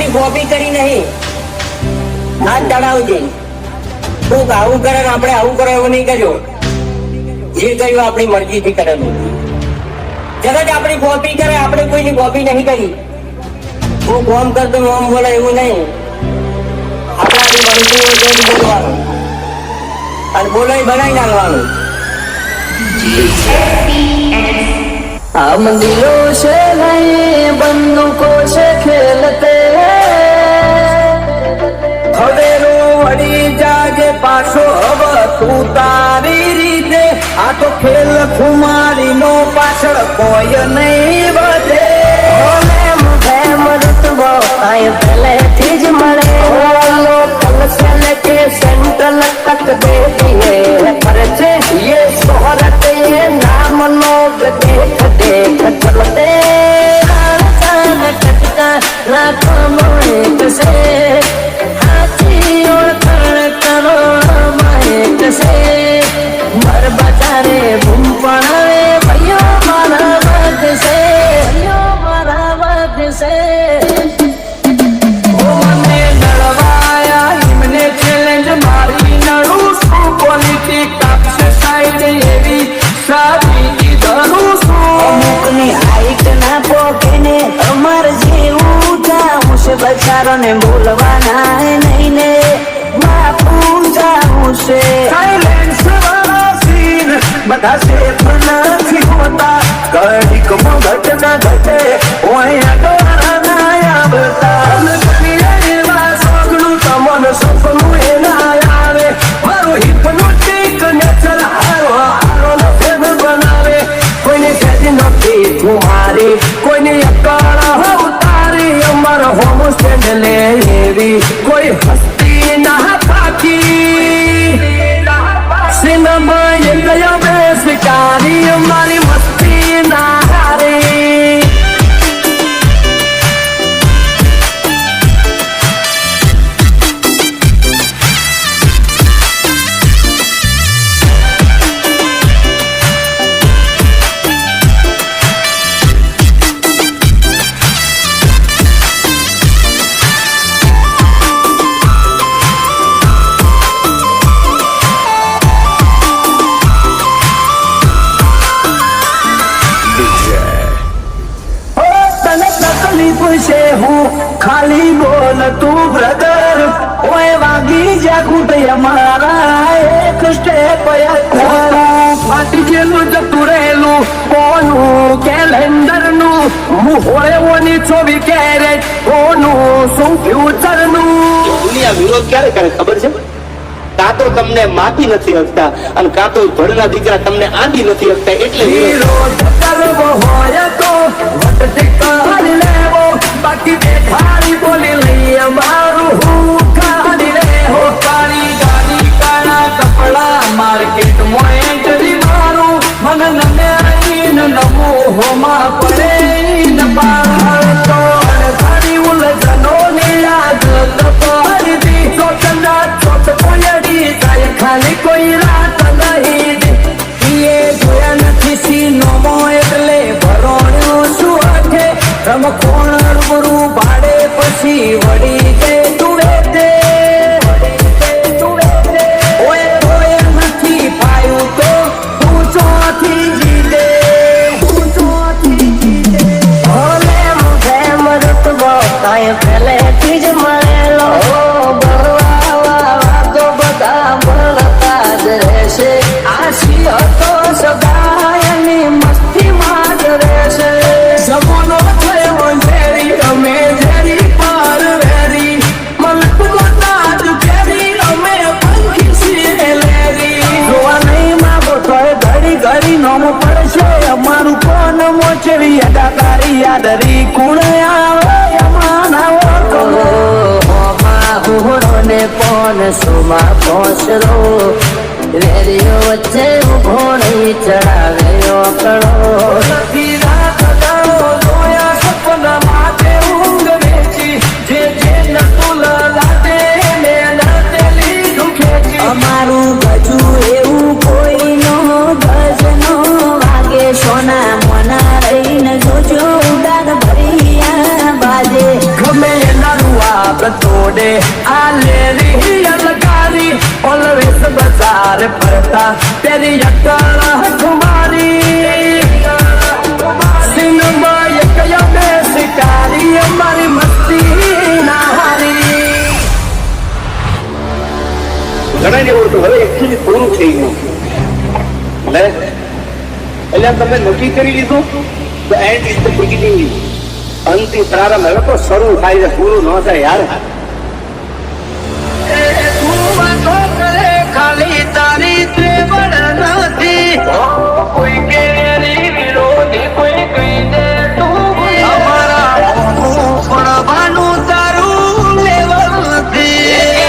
આપણી કોપી કરી નહીં, હાથ ચડાવજે. કોક આવું કરે ને આપણે આવું કરો એવું નહીં કર્યો. જે કર્યું આપણી મરજીથી કરેલું. જગત આપણી કોપી કરે, આપણે કોઈની કોપી નહીં કરી. હું કોમ કરતો મોમ બોલે એવું નહીં. આપણાથી બનતું હોય તો બોલવાનું અને બોલો બનાવી નાખવાનું. हम दिलों से नहीं बंदूकों से खेलते हवेरो वड़ी जागे पाछो अब તું તારી રીતે આ તો ખેલ ખુમારી નો પાછળ કોઈ નહીં વધે. रुतबो आए पहले चीज मरे लोकल से लेके सेंट्रल तक देती है परचे ये शोहरत ये नाम लोग देख देख चलते कटका लाखों मोहित से हाथी और करो माहित से मर बचारे भूम पड़े भैया मारा वध से से મને નડવાયા એમને ચેલેન્જ મારી નડું છું પોલિટિક કાપશે સાઈડ એવી સાબી કીધું છું. અમુકની હાઈટ ના પોકે ને અમર જેવું જાઉં છે બચારો ને બોલવાના નહીં ને બાપુ જાઉં છે. સાયલેન્સ વાળા સીન બધા સેફ નથી હોતા. ઘડીકમાં ઘટના ઘટે ઓય દ્વારા ના આવતા. એવા સોગનું તમને સપનું એ ના આવે. મારો હિપ્નોટિક નેચર હારો હારો નો ફેમ બનાવે. કોઈને સેજ નથી કુમારી કોઈની અકાળ ઉતારી. અમાર હોમ સ્ટેન્ડ લે એવી કોઈ હસ્તી ના પાકી. સિનેમા એ ગયો બે શિકારી અમારી મસ્તી ના હારી. છે હું ખાલી બોલ તું બ્રધર ઓય વાગી જા કુટ અમારા એક સ્ટેપ ફાટી ગયેલું જતું રહેલું કોનું કેલેન્ડર નું મુહોળેઓની 24 કેરેટ કોનું શું ફ્યુચર નું. દુનિયા વિરોધ ક્યારે કરે ખબર છે? કાં તો તમને માથી નથી હકતા અને કાં તો ભણના દીકરા તમને આંધી નથી હકતા. એટલે વિરોધ કરવો હોય તો વટ કરી લેવો બાકી દેખાડી બોલી લઈએ મારું હું કાઢી લે હો. કાળી ગાડી કાળા કપડા માર્કેટમાં એન્ટ્રી મારું મને નમે નમો હોમાં પડે ન પાર તો ઘણી ઉલઝનો ની યાદ તપાડી દી. ચોટના ચોટ પોયડી જાય ખાલી કોઈ રાત નહીં. એ જોયા નથી સીનોમો એટલે ભરોણ્યો શું અઠે રમખોણ રૂબરૂ ભાડે પછી વળી કે તુવે તે ઓય કોઈ નથી પાયું તો તું ચોથી જીતે. ભલે મુખે મરતબો કાંઈ પહેલેથી જ મળેલો બળવા તો બધા બળતા જ રહેશે. આશી હતો સદાયની મસ્તીમાં જ રહેશે. જમોનો થયો ઝેરી અમે ઝેરી પાર વેરી મલક ગોતાજ ફેરી અમે પંખી છીએ લેરી. જોવા નહીં માગો તોય ઘડી ઘડી નોમ પડશે અમારું કોણ મોચવી અદાકારી યાદરી કુણ આવે અમારા હુહરો ને પોન સુમા પહોંચરો રેડિયો વચ્ચે ઉભો નહીં ચડાવે ઓકળો. નથી રાત દાડો જોયા સપના માટે ઊંઘ વેચી જે જે નતું લાટે ને નાતેલી દુખેચી. અમારું ગજુ એવું કોઈ નો ગજ નો વાગે સોના મોના રહીને જોજો ઉડાન ભરિયા બાજે. ગમે એનારું તોડે આ લેરી અલગારી ઓલવેસ બજાર ફરતા તેરી અકળ કુમારી સિનેમા એક યમે શિકારી અમારી મસ્તી ના હારી ઘણા ને ઓળખો હવે એકચ્યુઅલી પૂરું થઈ ગયું એટલે તમે નક્કી કરી લીધું તો એન્ડ ઇઝ ધ બિગિનિંગ. અંતિમ પ્રારંભ હવે તો શરૂ થાય છે, પૂરું ન થાય યાર. ખાલી તારી ત્રેવડ નથી કોઈ કેરી વિરોધી કોઈ કહીને તું અમારા પડવાનું તારું લેવલ નથી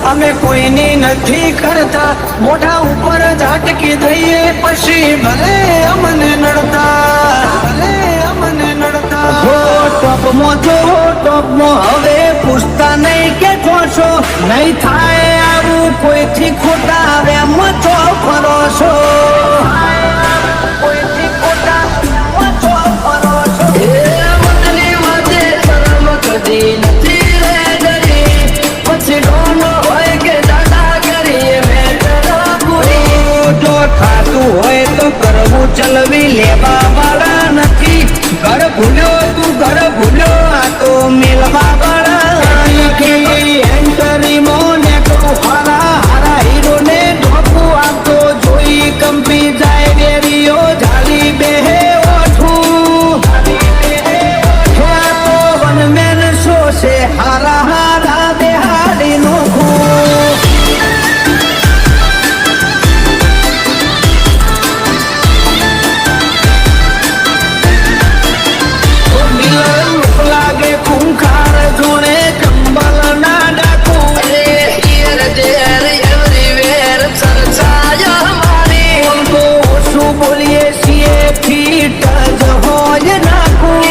અમે કોઈની નથી કરતા મોઢા ઉપર ઝાટકી દઈએ પછી ભલે અમને નડતા ટોપમાં હવે પૂછતા નહીં કે છો નહીં થાય આવું કોઈથી ખોટા આવે મચો ફરો છો કોઈથી ખોટા મચો ફરો છો મનની વાતે શરમ કદી નથી રે ડરી પછી ડોનો હોય કે દાદા કરીએ જો ખાતું હોય તો કરવું ચલવી લેવા વાળા નથી ઘર ભૂલ્યો તું ઘર ભૂલ્યો આ તો મેલવા વાળા એન્ટરી મોને હારા હારા હીરો ને ઢોકું આપતો જોઈ કંપી જાય વેરીઓ ઝાલી બેહે ઓઠું તો વનમેન શો છે હારા હારા બેહાડી નોખું લાગે ખૂંખાર જોડે કંબલ ના ડાકું શું બોલીએ છીએ ફીટ જ હોય નાખું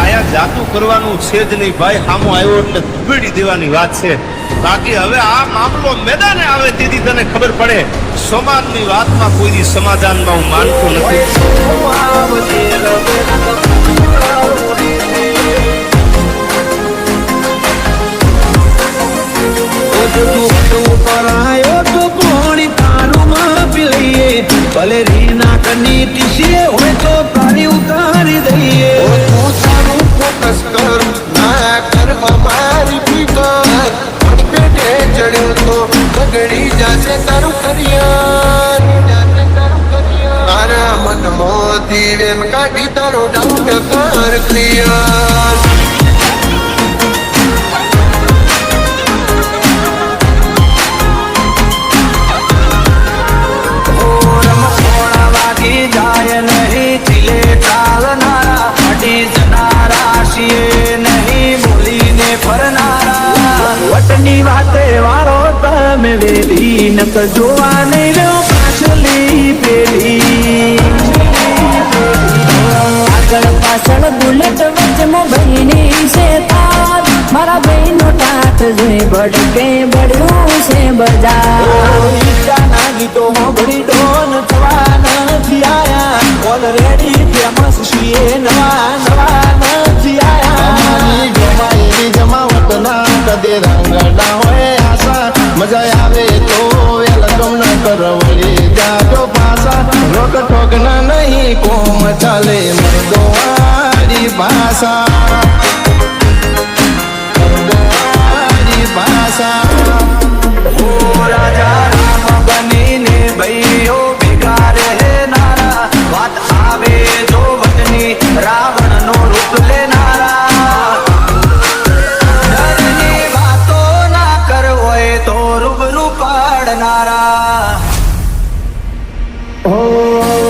આયા જાતું કરવાનું છે જ નહીં ભાઈ, સામો આવ્યો એટલે ધૂળી દેવાની વાત છે. બાકી હવે આ મામલો મેદાને આવે તેથી તને ખબર પડે. સમાજની વાતમાં કોઈ સમાધાનમાં હું માનતો નથી. ભલે રીના કની ટીસીએ હોય તો તારી ઉતારી દઈએ તું તારું ફોકસ કર ના કર મારી serious. જાય નહીં ચીલે ચાલનારા અડી જનારા છીએ નહીં બોલીને ફરનારા વટની વાતે વારો તમે વેલી નક જોવા નહીં લો પાછલી પેલી આગળ પાછળ બુલેટ વચમાં બહેની છે તાર મારા બહેનો ટાટ જોઈ ભડકે બળ્યું છે બજાર ગીતાના ગીતોમાં બળી ડોન થવા નથી આયા ઓલરેડી ફેમસ છીએ નવા નવા નથી આયા જમાઈ જમાવટ ના કદે રંગડા હોય આશા મજા આવે તો વેલકમ ના કરવડી જાજો પાસા રોક ટોક ના નહીં કોમ ચાલે મર્દો વાળી ભાષા રાજા રામ બનીને ભાઈઓ ભેગા રહેનારા વાત આવે જો વતની રાવણ નો રૂપ લેનારા ડરની વાતો ના કરવોય તો રૂબરૂ પાડનારા હો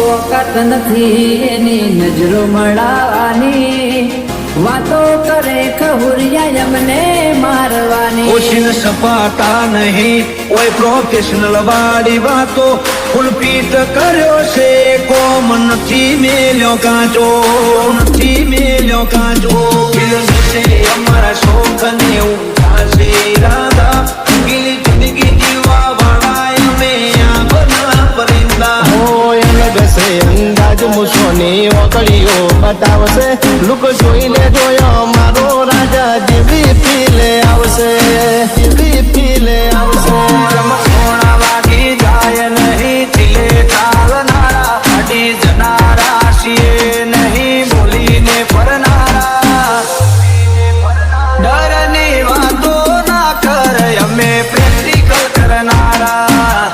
વખત નથી એની નજરો મળવાની વાતો કરે ખહુરિયા એમને મારવાની ઓશિન સપાટા નહીં કોઈ પ્રોફેશનલ વાળી વાતો ફૂલપીટ કર્યો છે કોમ નથી મેલ્યો કાચો નથી મેલ્યો કાચો ફિલ્મ છે અમારા શોખ ને ઉઠાશે રાધા ગીલી જિંદગી જીવવા વાળા અમે આ બના પરિંદા હોય લગશે અંદાજ મુસોની ઓકળીઓ બતાવશે લુક જોઈ લે જોયો મારો રાજા જેવી ફીલે આવશે જેવી ફીલે આવશે સોના વાગી જાય નહીં ચીલે ચાલનારા અડી જનારા છીએ નહીં બોલીને ફરનારા ડરની વાતો ના કરે અમે પ્રેક્ટિકલ કરનારા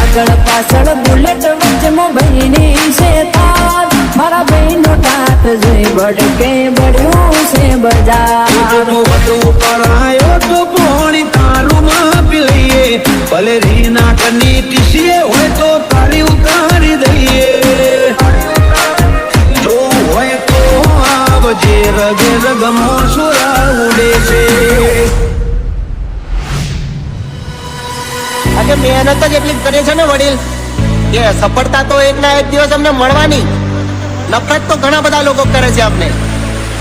આગળ પાછળ બુલેટ વચમાં બહેની છે તાર મારા બહેનો ટાટ જોઈ ભડકે બળ્યું છે બજાર વધુ પરાયો તો પોણી તારું માપી લઈએ ભલે રીના કની ટીસીએ હોય તો તારી ઉતારી દઈએ જો હોય તો આવજે રગે રગમો સુરા ઉડે છે આજે મહેનત જ એટલી કરે છે ને વડીલ કે સફળતા તો એક ના એક દિવસ અમને મળવાની નફરત તો ઘણા બધા લોકો કરે છે અમને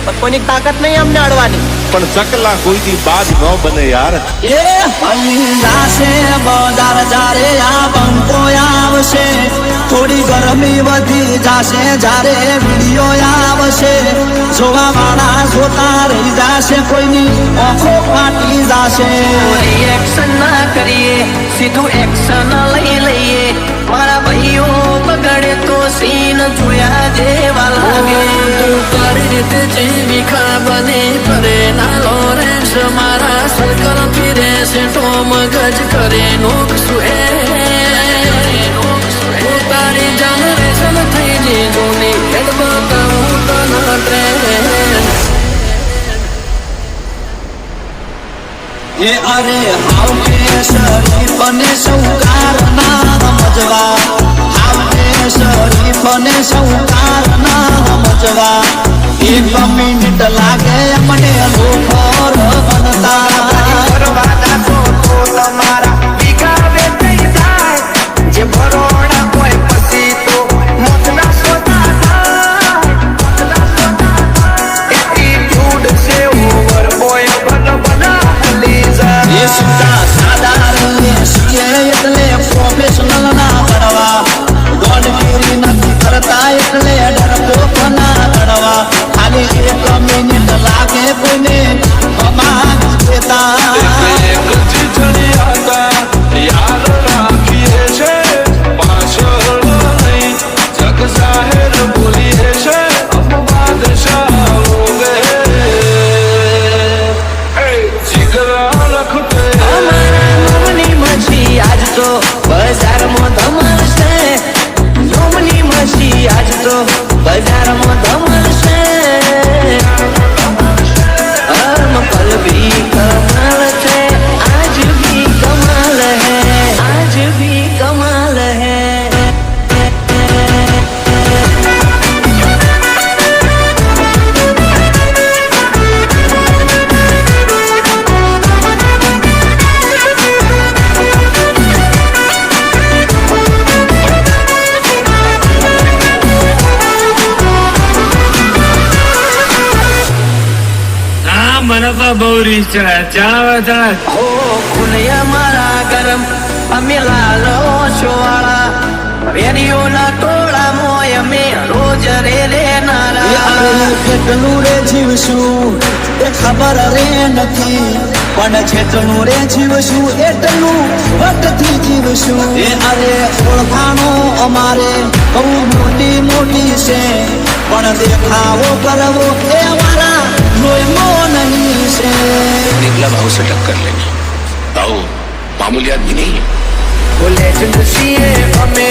પણ કોઈની તાકાત નહીં અમને અડવાની પણ ચકલા કોઈથી બાજ ન બને યાર એ હંદાશે બજાર જારે આ બંકો આવશે થોડી ગરમી વધી જાશે જારે વિડીયો આવશે જોવા વાળા જોતા રહી જાશે કોઈની આંખો ફાટી જાશે રિએક્શન ના કરીએ સીધું એક્શન લઈ લઈએ મારા ભાઈઓ બગડે તો સીન જોયા જેવા લાગે તું કરી રીતે જેવી ખાબને કરે ના લોરેન્સ મારા સર્કલ ફિરે છે ટોમ ગજ કરે નોક સુએ તારી જનરેશન થઈ જે જોની હેડ બતાવું તના ટ્રેન એ અરે હાવ કે શરીફ ને સૌકાર ના સમજવા હાવ કે શરીફ ને સૌકાર ના સમજવા એક મિનિટ લાગે મને લોખર બનતા તમારા વિગાવે થઈ જાય જે ભરોડા કોઈ પછી તો મોતના સોતા એટીટ્યુડ છે ઓવર બોય બના એ સુધા સાદા રે છીએ એટલે પ્રોફેશનલ ના બનવા ગોડગીરી નથી કરતા એટલે બાપા બહુ રીચ ચણા હો ખુલિયા મારા ગરમ અમે લાલો શોવાળા વેરીઓના ટોળા મોય અમે રોજ રે નારા કેટલું રે જીવશું એ ખબર રે નથી પણ જેટલું રે જીવશું એટલું વટથી જીવશું એ અરે ઓળખાણો અમારે બહુ મોટી મોટી છે પણ દેખાવો કરવો એ અમારા લોહીમાં નહીં છે निकला भाव से टक्कर लेने भाव मामूली आदमी नहीं है બોલે છીએ અમે